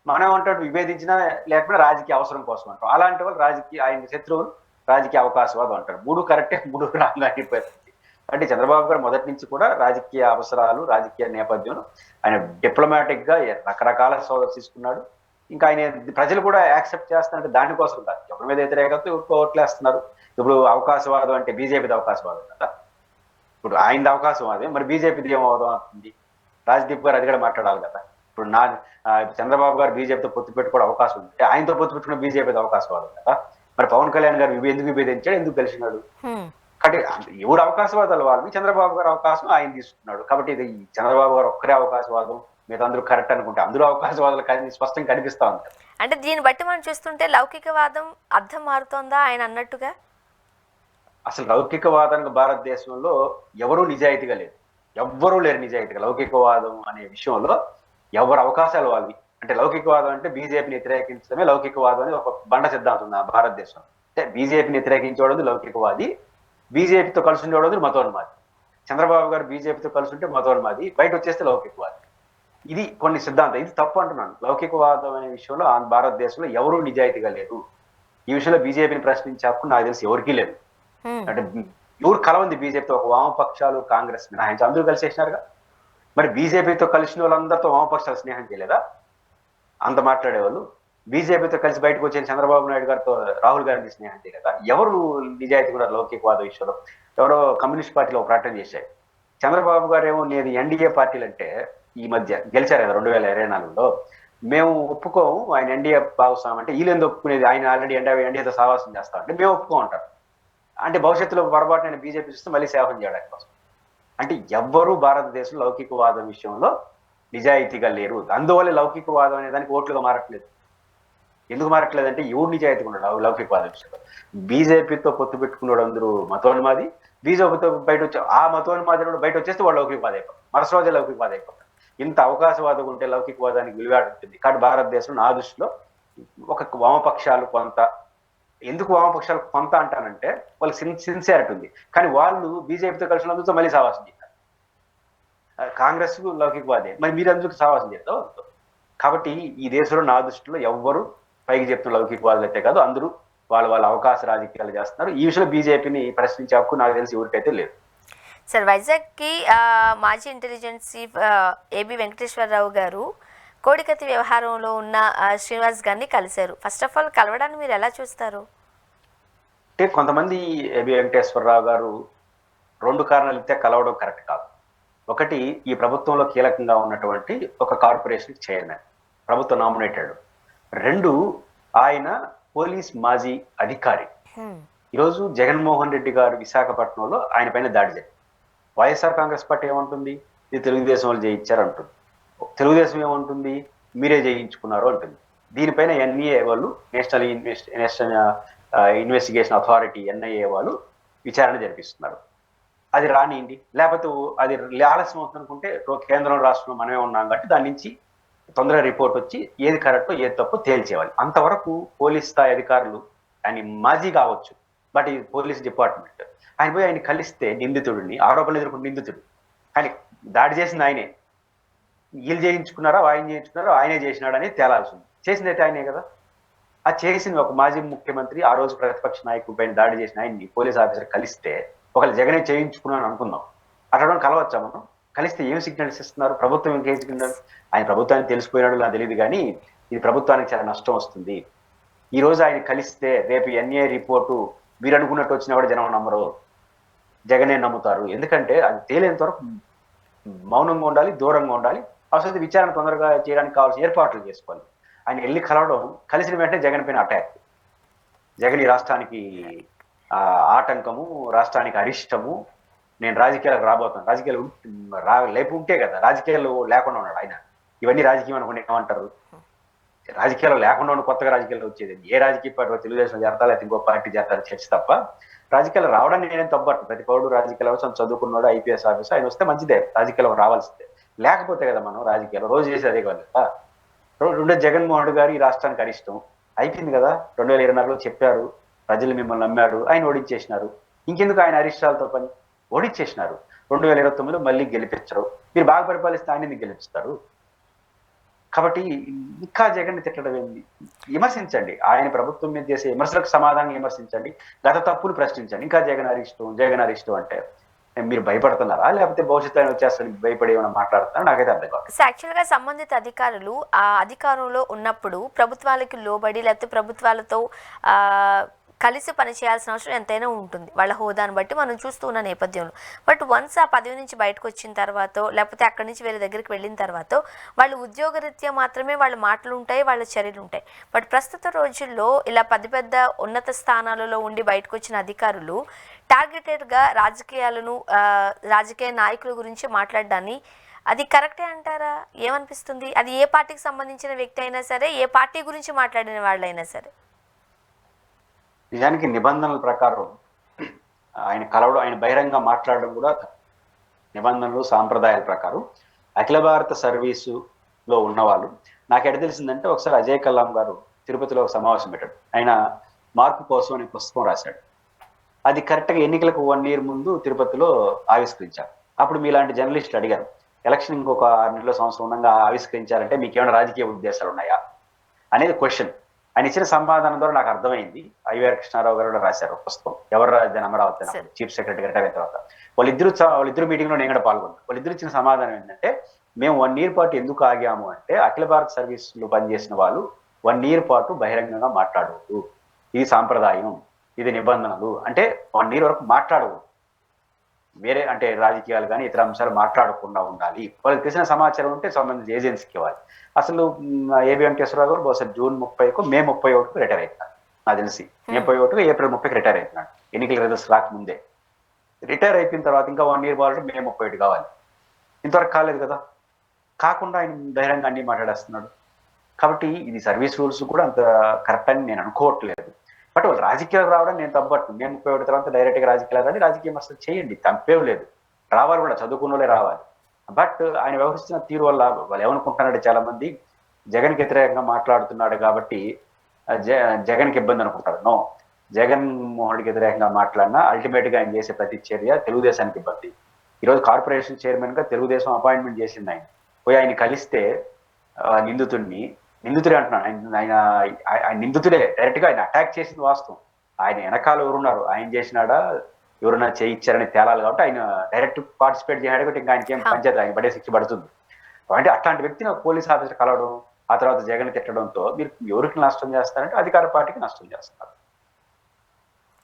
మనం ఏమంటాడు, విభేదించినా లేకపోతే రాజకీయ అవసరం కోసం అంటాం. అలాంటి వాళ్ళు రాజకీయ, ఆయన శత్రువులు రాజకీయ అవకాశవాదం అంటారు. 3 కరెక్టే, 3 రాంగ్ పరిస్థితి. అంటే చంద్రబాబు గారు మొదటి నుంచి కూడా రాజకీయ అవసరాలు, రాజకీయ నేపథ్యంలో ఆయన డిప్లొమాటిక్ గా రకరకాల సోదరు తీసుకున్నాడు. ఇంకా ఆయన ప్రజలు కూడా యాక్సెప్ట్ చేస్తారంటే దానికోసం కాదు, ఎవరి మీద వ్యతిరేకత ఓట్లేస్తున్నారు. ఇప్పుడు అవకాశవాదం అంటే బీజేపీది అవకాశవాదం కదా, ఇప్పుడు ఆయనది అవకాశవాదే, మరి బీజేపీది ఏమవుతుంది? రాజ్దీప్ గారు అది కూడా మాట్లాడాలి కదా. ఇప్పుడు చంద్రబాబు గారు బీజేపీతో పొత్తు పెట్టుకోవడం అవకాశం ఉంది, ఆయనతో పొత్తు పెట్టుకున్న బీజేపీది అవకాశవాదం కదా. మరి పవన్ కళ్యాణ్ గారు ఎందుకు విభేదించాడు, ఎందుకు కలిసినాడు? కాబట్టి ఎవరు అవకాశవాదాలు వాళ్ళని, చంద్రబాబు గారు అవకాశం ఆయన తీసుకున్నాడు. కాబట్టి ఇది చంద్రబాబు గారు ఒక్కరే అవకాశవాదం, మీద అందరూ కరెక్ట్ అనుకుంటే అందులో అవకాశవాదాలు స్పష్టంగా కనిపిస్తా ఉంటారు. అంటే దీన్ని బట్టి మనం చూస్తుంటే లౌకికవాదం అర్థం మారుతోందా ఆయన అన్నట్టుగా? అసలు లౌకికవాదానికి భారతదేశంలో ఎవరూ నిజాయితీగా లేరు, ఎవ్వరూ లేరు నిజాయితీగా. లౌకికవాదం అనే విషయంలో ఎవరు అవకాశాలు వాళ్ళవి. అంటే లౌకికవాదం అంటే బీజేపీని వ్యతిరేకించడమే లౌకికవాదం అని ఒక బండ సిద్ధాంతం ఉంది భారతదేశం. అంటే బీజేపీని వ్యతిరేకించేవాడు లౌకికవాది, బీజేపీతో కలిసి ఉండేవాడు మతోన్మాది. చంద్రబాబు గారు బీజేపీతో కలిసి ఉంటే మతోన్మాది, బయట వచ్చేస్తే లౌకికవాది. ఇది కొన్ని సిద్ధాంతం, ఇది తప్పు అంటున్నాను. లౌకికవాదం అనే విషయంలో భారతదేశంలో ఎవరూ నిజాయితీగా లేరు. ఈ విషయంలో బీజేపీని ప్రశ్నించే హక్కు నాకు తెలిసి ఎవరికీ లేదు. అంటే ఎవరు కలవంది బీజేపీతో, ఒక వామపక్షాలు, కాంగ్రెస్ మినహాయించి అందరూ కలిసి వేసినారుగా. మరి బీజేపీతో కలిసిన వాళ్ళందరితో వామపక్షాలు స్నేహం చేయలేదా? అంత మాట్లాడేవాళ్ళు. బీజేపీతో కలిసి బయటకు వచ్చిన చంద్రబాబు నాయుడు గారితో రాహుల్ గాంధీ స్నేహం చేయలేదా? ఎవరు నిజాయితీ కూడా లౌకికవాద విషయంలో? ఎవరో కమ్యూనిస్ట్ పార్టీలో ఒక ప్రకటన చేశాయి. చంద్రబాబు గారు ఏమో నేను ఎన్డీఏ పార్టీలు అంటే ఈ మధ్య గెలిచారు కదా 2024లో, మేము ఒప్పుకోము ఆయన ఎన్డీఏ భాగస్వామి అంటే. వీళ్ళు ఎందుకు ఒప్పుకునేది? ఆయన ఆల్రెడీ ఎన్డీఏతో సహవాసం చేస్తా అంటే మేము ఒప్పుకోమంటారు. అంటే భవిష్యత్తులో పొరపాటు నేను బీజేపీ చూస్తే మళ్ళీ సేవం చేయడానికి కోసం. అంటే ఎవ్వరూ భారతదేశంలో లౌకికవాదం విషయంలో నిజాయితీగా లేరు. అందువల్ల లౌకికవాదం అనే దానికి ఓట్లుగా మారట్లేదు. ఎందుకు మారట్లేదంటే ఎవరు నిజాయితీగా ఉన్నాడు లౌకికవాద విషయంలో? బీజేపీతో పొత్తు పెట్టుకున్నాడు అందరూ మతోన్మాది, బీజేపీతో బయట వచ్చి ఆ మతోన్మాది బయట వచ్చేస్తే వాళ్ళు లౌకికవాద అయిపోతారు, మరుసటి రోజే లౌకికవాద అయిపోతారు. ఇంత అవకాశవాదం ఉంటే లౌకికవాదానికి విలువాడు ఉంటుంది. కాబట్టి భారతదేశంలో నా దృష్టిలో ఒక వామపక్షాలు కొంత, ఎందుకు వామపక్షాలు కొంత అంటానంటే వాళ్ళకి సిన్సియారిటీ ఉంది, కానీ వాళ్ళు బీజేపీతో కలిసినందుకు మళ్ళీ సావాసం చేస్తారు. కాంగ్రెస్ లౌకికవాదే, మరి మీరు అందుకు సావాసం చేస్తారు. కాబట్టి ఈ దేశంలో నా దృష్టిలో ఎవ్వరు పైకి చెప్తున్న లౌకికవాదులు అయితే కాదు, అందరూ వాళ్ళ అవకాశ రాజకీయాలు చేస్తున్నారు. ఈ విషయంలో బీజేపీని ప్రశ్నించే హక్కు నాకు తెలిసి ఎవరికైతే లేదు. సార్, వైజాగ్కి మాజీ ఇంటెలిజెన్స్ చీఫ్ ఏబి వెంకటేశ్వరరావు గారు కోడికత్తి వ్యవహారంలో ఉన్న శ్రీనివాస్ గారిని కలిశారు. ఫస్ట్ ఆఫ్ ఆల్ కలవడాన్ని మీరు ఎలా చూస్తారు? అంటే కొంతమంది ఏబి వెంకటేశ్వరరావు గారు 2 కారణాలు ఇస్తే కలవడం కరెక్ట్ కాదు. ఒకటి, ఈ ప్రభుత్వంలో కీలకంగా ఉన్నటువంటి ఒక కార్పొరేషన్ చైర్మన్, ప్రభుత్వ నామినేటెడ్. 2, ఆయన పోలీస్ మాజీ అధికారి. ఈరోజు జగన్మోహన్ రెడ్డి గారు విశాఖపట్నంలో ఆయన పైన దాడి జరిగింది. వైఎస్ఆర్ కాంగ్రెస్ పార్టీ ఏమంటుంది? ఇది తెలుగుదేశం వాళ్ళు చేయించారు అంటుంది. తెలుగుదేశం ఏమంటుంది? మీరే చేయించుకున్నారు అంటుంది. దీనిపైన ఎన్ఐఏ వాళ్ళు, నేషనల్ ఇన్వెస్టిగేషన్ అథారిటీ ఎన్ఐఏ వాళ్ళు విచారణ జరిపిస్తున్నారు. అది రానియండి, లేకపోతే అది ఆలస్యం అవుతుంది అనుకుంటే కేంద్రం రాష్ట్రంలో మనమే ఉన్నాం కాబట్టి దాని నుంచి తొందరగా రిపోర్ట్ వచ్చి ఏది కరెక్టో ఏది తప్పో తేల్చేవాలి. అంతవరకు పోలీస్ స్థాయి అధికారులు, ఆయన మాజీ కావచ్చు బట్ ఈ పోలీస్ డిపార్ట్మెంట్, ఆయన పోయి ఆయన కలిస్తే నిందితుడిని, ఆరోపణలు ఎదుర్కొన్న నిందితుడు, కానీ దాడి చేసింది ఆయనే. వీళ్ళు చేయించుకున్నారా ఆయన చేయించుకున్నారా ఆయనే చేసినాడు అని తేలాల్సి ఉంది. చేసింది అయితే ఆయనే కదా. ఆ చేసిన ఒక మాజీ ముఖ్యమంత్రి ఆ రోజు ప్రతిపక్ష నాయకుడి పైన దాడి చేసిన ఆయన్ని పోలీస్ ఆఫీసర్ కలిస్తే ఒకళ్ళు జగనే చేయించుకున్నాను అనుకుందాం. అట్లా కలవచ్చా మనం? కలిస్తే ఏం సిగ్నల్స్ ఇస్తున్నారు? ప్రభుత్వం ఇంకేం సిగ్నల్? ఆయన ప్రభుత్వానికి తెలిసిపోయినాడు నాకు తెలియదు కానీ ఇది ప్రభుత్వానికి చాలా నష్టం వస్తుంది. ఈ రోజు ఆయన కలిస్తే రేపు ఎన్ఏ రిపోర్టు మీరు అనుకున్నట్టు వచ్చినా కూడా జనం నమ్మరు, జగనే నమ్ముతారు. ఎందుకంటే అది తేలేంత వరకు మౌనంగా ఉండాలి, దూరంగా ఉండాలి. అవసరం విచారణ తొందరగా చేయడానికి కావాల్సిన ఏర్పాట్లు చేసుకోవాలి. ఆయన వెళ్ళి కలవడం, కలిసిన వెంటనే జగన్ పైన అటాక్. జగన్ ఈ రాష్ట్రానికి ఆటంకము, రాష్ట్రానికి అరిష్టము, నేను రాజకీయాలకు రాబోతున్నాను. రాజకీయాలు లేపు ఉంటే కదా, రాజకీయాలు లేకుండా ఉన్నాడు ఆయన. ఇవన్నీ రాజకీయం అనుకుని ఏమంటారు? రాజకీయాలు లేకుండా ఉన్న కొత్తగా రాజకీయాలు వచ్చేది ఏ రాజకీయ పార్టీ? తెలుగుదేశం చేస్తా, లేకపోతే ఇంకో పార్టీ చేస్తారు చర్చ తప్ప రాజకీయాలు రావడానికి నేనేం తప్పట్టు. ప్రతి పౌరుడు రాజకీయాలు అవసరం, చదువుకున్నాడు, ఐపీఎస్ ఆఫీసర్ ఆయన వస్తే మంచిదే, రాజకీయాలు రావాల్సిందే. లేకపోతే కదా మనం రాజకీయాలు రోజు చేసి అదే కదా. రెండో జగన్మోహన్ రెడ్డి గారు ఈ రాష్ట్రానికి అరిష్టం అయిపోయింది కదా. 2024లో చెప్పారు, ప్రజలు మిమ్మల్ని నమ్మారు, ఆయన ఓడించేసినారు. ఇంకెందుకు ఆయన అరిష్టాలతో పని? ఓడించేసినారు. 2029లో మళ్ళీ గెలిపించరు. మీరు బాగా పరిపాలిస్తే ఆయన ఎందుకు గెలిపిస్తారు? కాబట్టి ఇంకా జగన్ తిట్టడం ఏంది? విమర్శించండి, ఆయన ప్రభుత్వం మీద చేసే విమర్శలకు సమాధానం విమర్శించండి, గత తప్పులు ప్రశ్నించండి. ఇంకా జగన్ అరిష్టం అంటే మీరు భయపడుతున్నారా, లేకపోతే భవిష్యత్తు ఆయన వచ్చేస్తాను భయపడి ఏమైనా మాట్లాడుతున్నారా? నాకైతే అర్థం కాదు. యాక్చువల్గా సంబంధిత అధికారులు ఆ అధికారంలో ఉన్నప్పుడు ప్రభుత్వాలకి లోబడి లేకపోతే ప్రభుత్వాలతో కలిసి పనిచేయాల్సిన అవసరం ఎంతైనా ఉంటుంది, వాళ్ళ హోదాను బట్టి మనం చూస్తూ ఉన్న నేపథ్యంలో. బట్ వన్స్ ఆ పదవి నుంచి బయటకు వచ్చిన తర్వాత, లేకపోతే అక్కడి నుంచి వేరే దగ్గరికి వెళ్ళిన తర్వాత వాళ్ళు ఉద్యోగరీత్యా మాత్రమే వాళ్ళ మాటలు ఉంటాయి, వాళ్ళ చర్యలు ఉంటాయి. బట్ ప్రస్తుత రోజుల్లో ఇలా పెద్ద ఉన్నత స్థానాలలో ఉండి బయటకు వచ్చిన అధికారులు టార్గెటెడ్గా రాజకీయ నాయకుల గురించి మాట్లాడడాన్ని అది కరెక్టే అంటారా? ఏమనిపిస్తుంది? అది ఏ పార్టీకి సంబంధించిన వ్యక్తి అయినా సరే, ఏ పార్టీ గురించి మాట్లాడిన వాళ్ళైనా సరే. నిజానికి నిబంధనల ప్రకారం ఆయన కలవడం, ఆయన బహిరంగ మాట్లాడడం కూడా నిబంధనలు సాంప్రదాయాల ప్రకారం అఖిల భారత సర్వీసులో ఉన్నవాళ్ళు. నాకు ఎడ తెలిసిందంటే ఒకసారి అజయ్ కల్లాం గారు తిరుపతిలో ఒక సమావేశం పెట్టాడు. ఆయన మార్పు కోసం అని పుస్తకం రాశాడు. అది కరెక్ట్గా ఎన్నికలకు 1 year ముందు తిరుపతిలో ఆవిష్కరించారు. అప్పుడు మీలాంటి జర్నలిస్టులు అడిగారు, ఎలక్షన్ ఇంకొక 6 నెలల సంవత్సరం ఉండగా ఆవిష్కరించారంటే మీకు ఏమైనా రాజకీయ ఉద్దేశాలు ఉన్నాయా అనేది క్వశ్చన్. ఆయన ఇచ్చిన సమాధానం ద్వారా నాకు అర్థమైంది. ఐవీఆర్ కృష్ణారావు గారు కూడా రాశారు పుస్తకం, ఎవరు రాజధాని అమరావతి, చీఫ్ సెక్రటరీ రిటైర్ అయిన తర్వాత. వాళ్ళిద్దరు మీటింగ్ లో నేను కూడా పాల్గొన్నాను. వాళ్ళిద్దరు ఇచ్చిన సమాధానం ఏంటంటే, మేము 1 year పాటు ఎందుకు ఆగాము అంటే అఖిల భారత సర్వీస్ లో పనిచేసిన వాళ్ళు 1 year పాటు బహిరంగంగా మాట్లాడవద్దు, ఇది సాంప్రదాయం, ఇది నిబంధనలు. అంటే 1 year వరకు మాట్లాడకూడదు, వేరే అంటే రాజకీయాలు కానీ ఇతర అంశాలు మాట్లాడకుండా ఉండాలి. వాళ్ళకి తెలిసిన సమాచారం ఉంటే సంబంధించిన ఏజెన్సీకి ఇవ్వాలి. అసలు ఏబి వెంకటేశ్వరరావు గారు బహుశా June 30 మే 31 రిటైర్ అవుతున్నాడు. నాకు తెలిసి మే 31 ఏప్రిల్ 30 రిటైర్ అవుతున్నాడు, ఎన్నికల రిజల్ట్స్ రాకముందే. రిటైర్ అయిపోయిన తర్వాత ఇంకా 1 year పాటు మే 31 కావాలి. ఇంతవరకు కాలేదు కదా. కాకుండా ఆయన బహిరంగ అన్ని మాట్లాడేస్తున్నాడు. కాబట్టి ఇది సర్వీస్ రూల్స్ కూడా అంత కరెక్ట్ అని నేను అనుకోవట్లేదు. బట్ వాళ్ళు రాజకీయాలకు రావడం నేను తప్పట్టు. మే 31 తర్వాత డైరెక్ట్గా రాజకీయాలు రాని, రాజకీయం అసలు చేయండి, తప్పేం లేదు. రావాలి కూడా, చదువుకున్న వాళ్ళే రావాలి. బట్ ఆయన వ్యవహరిస్తున్న తీరు వల్ల వాళ్ళు ఏమనుకుంటున్నారంటే, చాలా మంది జగన్కి వ్యతిరేకంగా మాట్లాడుతున్నాడు కాబట్టి జగన్కి ఇబ్బంది అనుకుంటారు. నో, జగన్మోహన్ రెడ్డికి వ్యతిరేకంగా మాట్లాడినా అల్టిమేట్ గా ఆయన చేసే ప్రతి చర్య తెలుగుదేశానికి ఇబ్బంది. ఈరోజు కార్పొరేషన్ చైర్మన్ గా తెలుగుదేశం అపాయింట్మెంట్ చేసింది. ఆయన పోయి ఆయన కలిస్తే నిందితుడే అంటున్నాడు. ఆయన నిందితుడే, డైరెక్ట్ గా ఆయన అటాక్ చేసింది వాస్తవం. ఆయన వెనకాల ఎవరున్నారు, ఆయన చేసినాడా ఎవరైనా చేయించారని తేలాలి. కాబట్టి ఆయన డైరెక్ట్ పార్టిసిపేట్ చేయడానికి కాబట్టి ఇంకా ఆయనకి ఏం పంచాయతీ, ఆయన పడే శిక్ష పడుతుంది. అంటే అట్లాంటి వ్యక్తి నాకు పోలీస్ ఆఫీసర్ కలవడం, ఆ తర్వాత జగన్ తిట్టడంతో మీరు ఎవరికి నష్టం చేస్తారంటే అధికార పార్టీకి నష్టం చేస్తారు.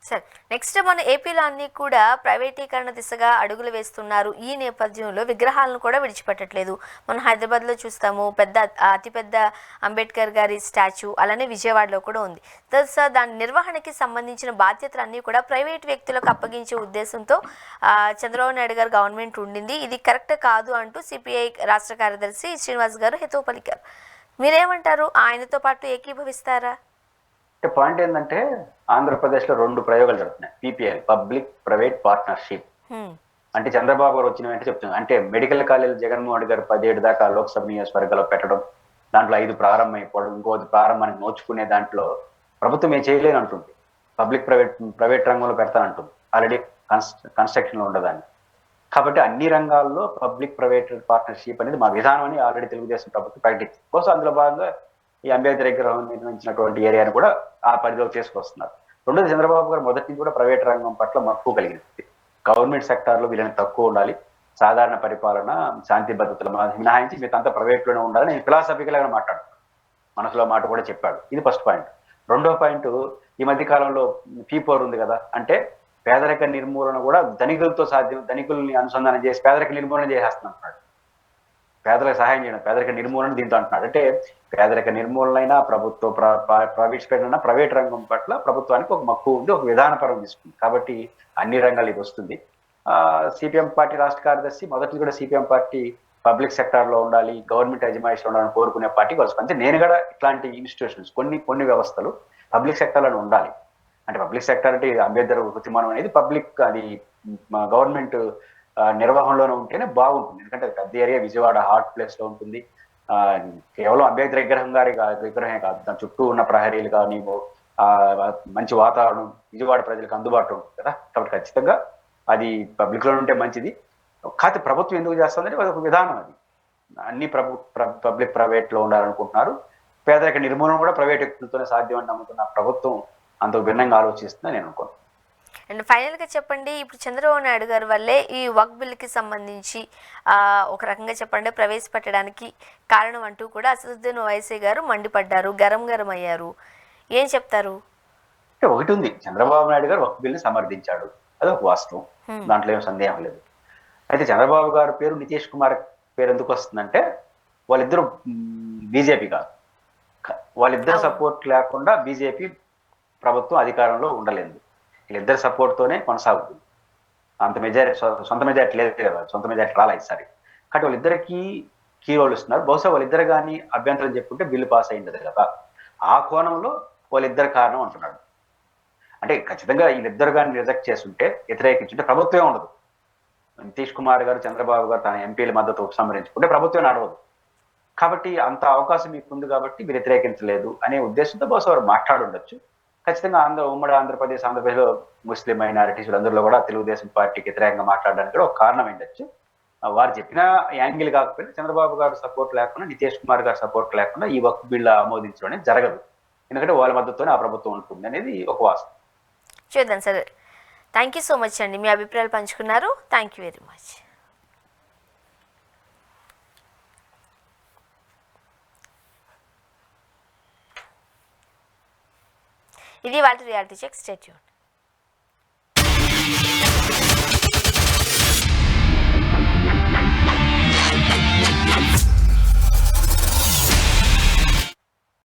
సరే, నెక్స్ట్ మన ఏపీలో అన్ని కూడా ప్రైవేటీకరణ దిశగా అడుగులు వేస్తున్నారు. ఈ నేపథ్యంలో విగ్రహాలను కూడా విడిచిపెట్టట్లేదు. మనం హైదరాబాద్లో చూస్తాము, అతిపెద్ద అంబేద్కర్ గారి స్టాచ్యూ, అలానే విజయవాడలో కూడా ఉంది. తెలుసా, దాని నిర్వహణకి సంబంధించిన బాధ్యతలు అన్నీ కూడా ప్రైవేట్ వ్యక్తులకు అప్పగించే ఉద్దేశంతో చంద్రబాబు నాయుడు గారు గవర్నమెంట్ ఉండింది. ఇది కరెక్ట్ కాదు అంటూ సిపిఐ రాష్ట్ర కార్యదర్శి శ్రీనివాస్ గారు హితవు పలికారు. మీరేమంటారు? ఆయనతో పాటు ఏకీభవిస్తారా? పాయింట్ ఏంటంటే, ఆంధ్రప్రదేశ్ లో 2 ప్రయోగాలు జరుగుతున్నాయి. PPL, public private partnership. అంటే చంద్రబాబు గారు వచ్చిన వెంటనే చెప్తున్నారు, అంటే మెడికల్ కాలేజ్ జగన్మోహన్ రెడ్డి గారు 17 దాకా లోక్సభ నియోజకవర్గాల్లో పెట్టడం, దాంట్లో 5 ప్రారంభం అయిపోవడం, ఇంకోటి ప్రారంభానికి నోచుకునే దాంట్లో ప్రభుత్వం ఏం చేయలేని అంటుంది. పబ్లిక్ ప్రైవేట్ రంగంలో పెడతానంటుంది. ఆల్రెడీ కన్స్ట్రక్షన్ లో ఉండదాన్ని. కాబట్టి అన్ని రంగాల్లో పబ్లిక్ ప్రైవేట్ పార్ట్నర్షిప్ అనేది మా విధానం అని ఆల్రెడీ తెలుగుదేశం ప్రభుత్వం ప్రకటించింది. కోసం అందులో భాగంగా ఈ అంబేద్కర్ విగ్రహం నిర్మించినటువంటి ఏరియాని కూడా ఆ పరిధిలోకి తీసుకొస్తున్నారు. రెండోది, చంద్రబాబు గారు మొదటి నుంచి కూడా ప్రైవేట్ రంగం పట్ల మక్కువ కలిగింది. గవర్నమెంట్ సెక్టార్లో వీళ్ళని తక్కువ ఉండాలి, సాధారణ పరిపాలన, శాంతి భద్రతలు మినహాయించి మీకంతా ప్రైవేట్లోనే ఉండాలని నేను ఫిలాసఫికల్గా మాట్లాడుతున్నాను. మనసులో మాట కూడా చెప్పాడు. ఇది ఫస్ట్ పాయింట్. రెండో పాయింట్, ఈ మధ్య కాలంలో P4 ఉంది కదా, అంటే పేదరిక నిర్మూలన కూడా ధనికులతో సాధ్యం, ధనికుల్ని అనుసంధానం చేసి పేదరిక నిర్మూలన చేసేస్తున్నాడు. పేదలకు సహాయం చేయడం, పేదరిక నిర్మూలన దీంతో అంటున్నాడు. అంటే పేదరిక నిర్మూలనైనా ప్రభుత్వ ప్రవేశపెట్టిన ప్రైవేట్ రంగం పట్ల ప్రభుత్వానికి ఒక మక్కువ ఉంది, ఒక విధానపరం తీసుకుంది. కాబట్టి అన్ని రంగాలు ఇది వస్తుంది. సిపిఎం పార్టీ రాష్ట్ర కార్యదర్శి మొదటి కూడా సిపిఎం పార్టీ పబ్లిక్ సెక్టార్ లో ఉండాలి, గవర్నమెంట్ అజమాయిషి ఉండాలని కోరుకునే పార్టీ కలిసి. అంటే నేను కూడా ఇట్లాంటి ఇన్స్టిట్యూషన్స్ కొన్ని వ్యవస్థలు పబ్లిక్ సెక్టార్లో ఉండాలి. అంటే పబ్లిక్ సెక్టార్ అంటే అంబేద్కర్ వృత్తిమానం అనేది పబ్లిక్, అది గవర్నమెంట్ నిర్వహణలోనే ఉంటేనే బాగుంటుంది. ఎందుకంటే పెద్ద ఏరియా, విజయవాడ హాట్ ప్లేస్ లో ఉంటుంది. కేవలం అంబేద్కర్ విగ్రహమే కాదు, దాని చుట్టూ ఉన్న ప్రహరీలు కానీ మంచి వాతావరణం విజయవాడ ప్రజలకు అందుబాటులో ఉంటుంది కదా. కాబట్టి ఖచ్చితంగా అది పబ్లిక్ లో ఉంటే మంచిది. కాకపోతే ప్రభుత్వం ఎందుకు చేస్తుందంటే అది ఒక విధానం. అది అన్ని పబ్లిక్ ప్రైవేట్ లో ఉండాలనుకుంటున్నారు. పేదరిక నిర్మూలన కూడా ప్రైవేట్ వ్యక్తులతోనే సాధ్యం అని నమ్ముతున్న ప్రభుత్వం అంతకు భిన్నంగా ఆలోచిస్తుందని నేను అనుకున్నాను. అండ్ ఫైనల్గా చెప్పండి, ఇప్పుడు చంద్రబాబు నాయుడు గారి వల్లే ఈ వక్ బిల్కి సంబంధించి ఒక రకంగా చెప్పండి ప్రవేశపెట్టడానికి కారణం అంటూ కూడా అసదుద్దీన్ ఓవైసీ గారు మండిపడ్డారు, గరం అయ్యారు. ఏం చెప్తారు? ఒకటి ఉంది, చంద్రబాబు నాయుడు గారు వక్ బిల్ని సమర్థించాడు, అది ఒక వాస్తవం, దాంట్లో ఏం సందేహం లేదు. అయితే చంద్రబాబు గారి పేరు, నితీష్ కుమార్ పేరు ఎందుకు వస్తుందంటే వాళ్ళిద్దరూ బీజేపీ కాదు, వాళ్ళిద్దరు సపోర్ట్ లేకుండా బీజేపీ ప్రభుత్వం అధికారంలో ఉండలేదు. వీళ్ళిద్దరు సపోర్ట్ తోనే కొనసాగుతుంది. అంత మెజారిటీ, సొంత మెజారిటీ లేదు కదా, సొంత మెజారిటీ రాలా ఈసారి. కాబట్టి వాళ్ళిద్దరికి కీ రోల్ ఇస్తున్నారు. బహుశా వాళ్ళిద్దరు కానీ అభ్యంతరం చెప్పుకుంటే బిల్లు పాస్ అయింది కదా, ఆ కోణంలో వాళ్ళిద్దరు కారణం అంటున్నాడు. అంటే ఖచ్చితంగా వీళ్ళిద్దరు కానీ రిజెక్ట్ చేస్తుంటే, వ్యతిరేకించుంటే ప్రభుత్వమే ఉండదు. నితీష్ కుమార్ గారు, చంద్రబాబు గారు తన ఎంపీల మద్దతు ఉపసంహరించుకుంటే ప్రభుత్వం నడవదు. కాబట్టి అంత అవకాశం మీకు ఉంది కాబట్టి మీరు వ్యతిరేకించలేదు అనే ఉద్దేశంతో బహుశా వారు మాట్లాడుండొచ్చు. ఖచ్చితంగా ఉమ్మడి ఆంధ్రప్రదేశ్లో ముస్లిం మైనారిటీస్ అందరిలో కూడా తెలుగుదేశం పార్టీకి వ్యతిరేకంగా మాట్లాడడానికి కూడా ఒక కారణం ఉండొచ్చు. వారు చెప్పిన యాంగిల్ కాకపోయినా చంద్రబాబు గారు సపోర్ట్ లేకుండా, నితీష్ కుమార్ గారు సపోర్ట్ లేకుండా ఈ వక్ బిల్ ఆమోదించడం అనేది జరగదు. ఎందుకంటే వాళ్ళ మద్దతుతోనే ఆ ప్రభుత్వం ఉంటుంది అనేది ఒక వాస్తవం. చూద్దాం sir. Thank you so much అండి, మీ అభిప్రాయాలు పంచుకున్నారు. Thank you very much. ఇది వాళ్ళ రియాలిటీ చెక్. Stay tuned.